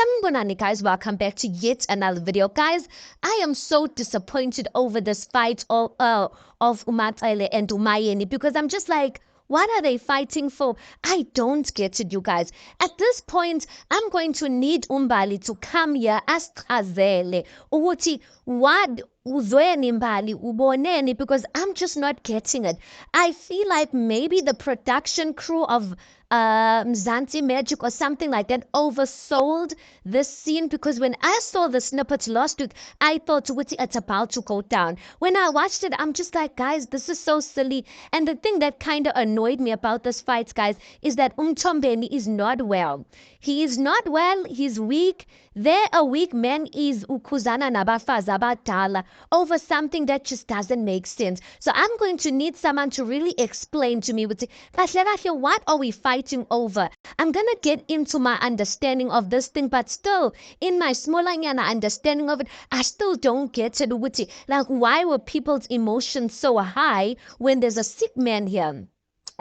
Sanibonani guys, welcome back to yet another video. Guys, I am so disappointed over this fight of Umatsele and Umayeni because I'm just like, what are they fighting for? I don't get it, you guys. At this point, I'm going to need Umbali to come here asichazele ukuthi what uzweni Mbali uboneni, because I'm just not getting it. I feel like maybe the production crew of Mzansi Magic or something like that oversold this scene, because when I saw the snippet last week, I thought it's about to go down. When I watched it, I'm just like, guys, this is so silly. And the thing that kind of annoyed me about this fight, guys, is that Umtombeni is not well. He is not well. He's weak. There, a weak man is ukuzana nabafazi abadala over something that just doesn't make sense. So I'm going to need someone to really explain to me what are we fighting over? I'm gonna get into my understanding of this thing, but still, in my smaller understanding of it, I still don't get it. Like, why were people's emotions so high when there's a sick man here?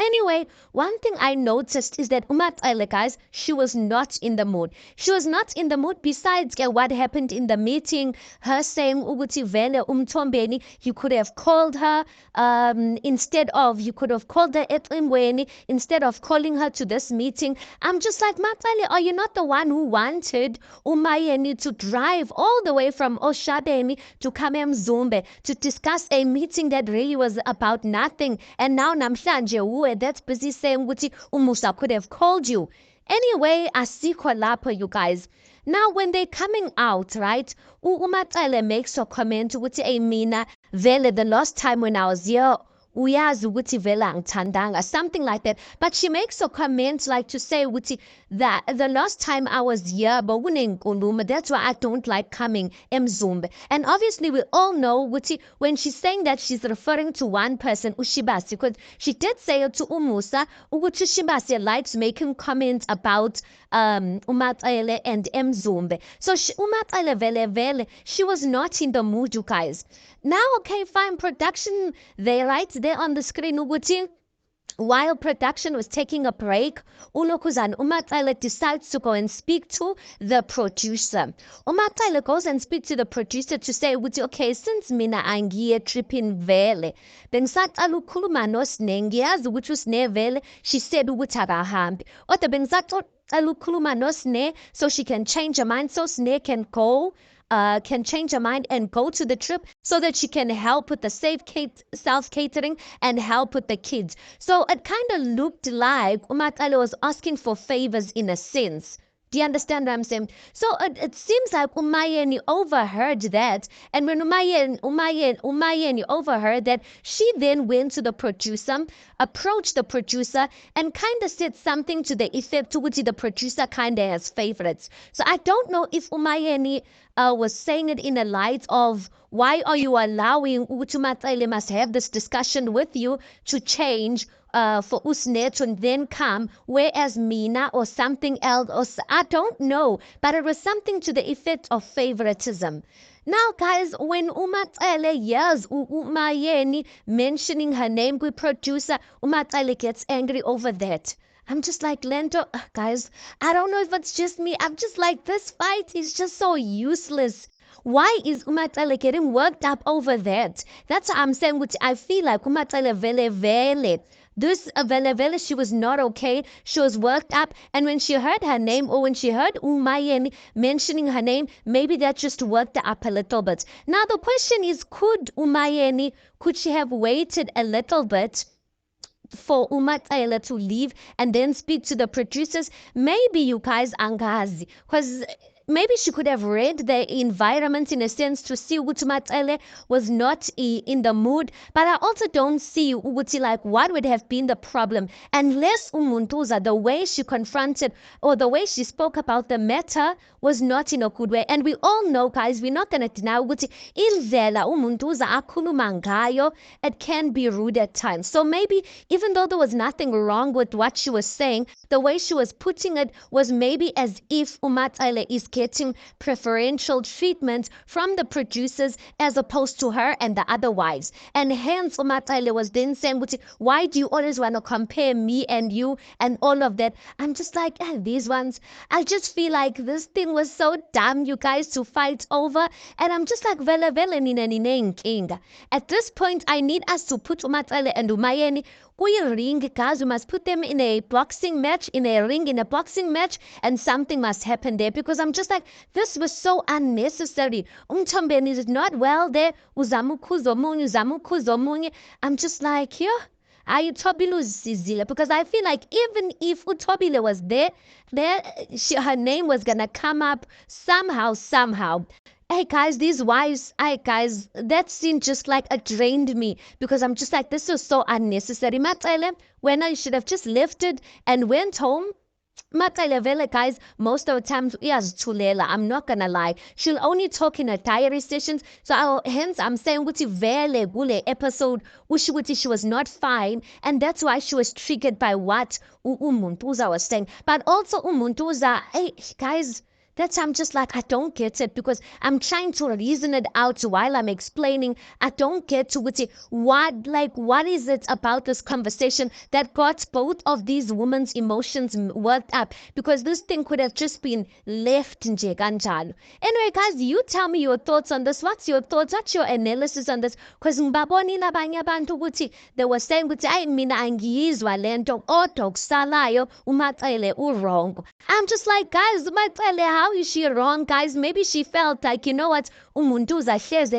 Anyway, one thing I noticed is that Umatsele, guys, she was not in the mood. She was not in the mood besides what happened in the meeting, her saying, Uguti Vele Umtombeni, you could have called her, you could have called her Etlimweni instead of calling her to this meeting. I'm just like, Matsele, are you not the one who wanted Umayeni to drive all the way from Oshadeni to Kamemzumbe to discuss a meeting that really was about nothing? And now Namhlanje, that's busy saying ukuthi Umusa could have called you. Anyway, asikho lapho, you guys. Now, when they're coming out, right, Umatsele makes a comment ukuthi mina vele the last time when I was here, uyazi ukuthi vele angithandanga, something like that. But she makes a comment like to say ukuthi that the last time I was here, but that's why I don't like coming eMzumbe. And obviously we all know ukuthi when she's saying that, she's referring to one person, uShibasi, because she did say it to Umusa ukuthi Shibasi likes making comments about Umatsele and eMzumbe. So Umatsele vele, she was not in the mood, you guys. Now, okay, fine, production, they right there on the screen, ukuthi while production was taking a break, Ulokuzan Umatsele decides to go and speak to the producer. Umatsele goes and speaks to the producer to say, okay, since mina angiye tripping vele, bengisaqala ukukhuluma noSne, ngiyazi ukuthi uSne vele, she said ukuthi akahambi. Kodwa bengisaqala ukukhuluma noSne so she can change her mind, so Sne can change her mind and go to the trip so that she can help with the self-catering and help with the kids. So it kind of looked like Umatsele was asking for favors in a sense. Do you understand what I'm saying? So it seems like Umayeni overheard that. And when Umayeni overheard that, she then went to the producer, approached the producer, and kind of said something to the effect to which the producer kind of has favorites. So I don't know if Umayeni was saying it in a light of, why are you allowing Umatsele must have this discussion with you to change for Usne to then come, whereas Mina or something else, or I don't know, but it was something to the effect of favoritism. Now, guys, when Umatsele hears Umayeni mentioning her name with producer, Umatsele gets angry over that. I'm just like, Lento, guys, I don't know if it's just me. I'm just like, this fight is just so useless. Why is Umatsele getting worked up over that? That's what I'm saying, which I feel like Umatsele vele. This vele, she was not okay. She was worked up. And when she heard her name, or when she heard Umayeni mentioning her name, maybe that just worked her up a little bit. Now, the question is, could she have waited a little bit for Umatsele to leave and then speak to the producers? Maybe, you guys, angazi, because maybe she could have read the environment in a sense to see ukuthi Umatsele was not in the mood. But I also don't see ukuthi like what would have been the problem unless Umuntuza, the way she confronted or the way she spoke about the matter was not in a good way. And we all know, guys, we're not going to deny ukuthi indlela Umuntuza akhuluma ngayo, it can be rude at times. So maybe even though there was nothing wrong with what she was saying, the way she was putting it was maybe as if Umatsele is getting preferential treatment from the producers as opposed to her and the other wives. And hence uMaXele was then saying, why do you always want to compare me and you and all of that? I'm just like, these ones, I just feel like this thing was so dumb, you guys, to fight over. And I'm just like, vele nina ninenkinga. At this point, I need us to put uMaXele and uMayeni ring, guys. We must put them in a boxing match, in a ring, in a boxing match, and something must happen there, because I'm just like, this was so unnecessary. Umthombeni is not well there. Uzamukhuza omunye. I'm just like, yeah. Because I feel like even if uThobile was there, her name was gonna come up somehow. Hey guys, these wives, guys, that scene just like it drained me, because I'm just like, this is so unnecessary. Matsele, when I should have just left it and went home. Matsele vele, guys, most of the times iyazithulela. I'm not gonna lie. She'll only talk in her diary sessions. So hence I'm saying ukuthi vele kule episode she was not fine, and that's why she was triggered by what uMuntuza was saying. But also uMuntuza, hey guys, that's I'm just like, I don't get it, because I'm trying to reason it out while I'm explaining. I don't get to what is it about this conversation that got both of these women's emotions worked up, because this thing could have just been left nje kanjalo. Anyway, guys, you tell me your thoughts on this. What's your thoughts? What's your analysis on this? Because ngibabonile abanye abantu ukuthi they were saying ukuthi ayi mina angiyizwa lento kodwa kusalayo uMaXele wrong. I'm just like, guys, uMaXele, how is she wrong, guys? Maybe she felt like, you know what, uMuntuza hleze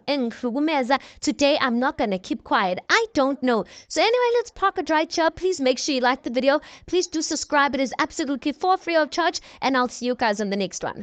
engihlukumeza. Today I'm not gonna keep quiet. I don't know. So anyway, let's park it right here. Please make sure you like the video. Please do subscribe. It is absolutely for free of charge, and I'll see you guys on the next one.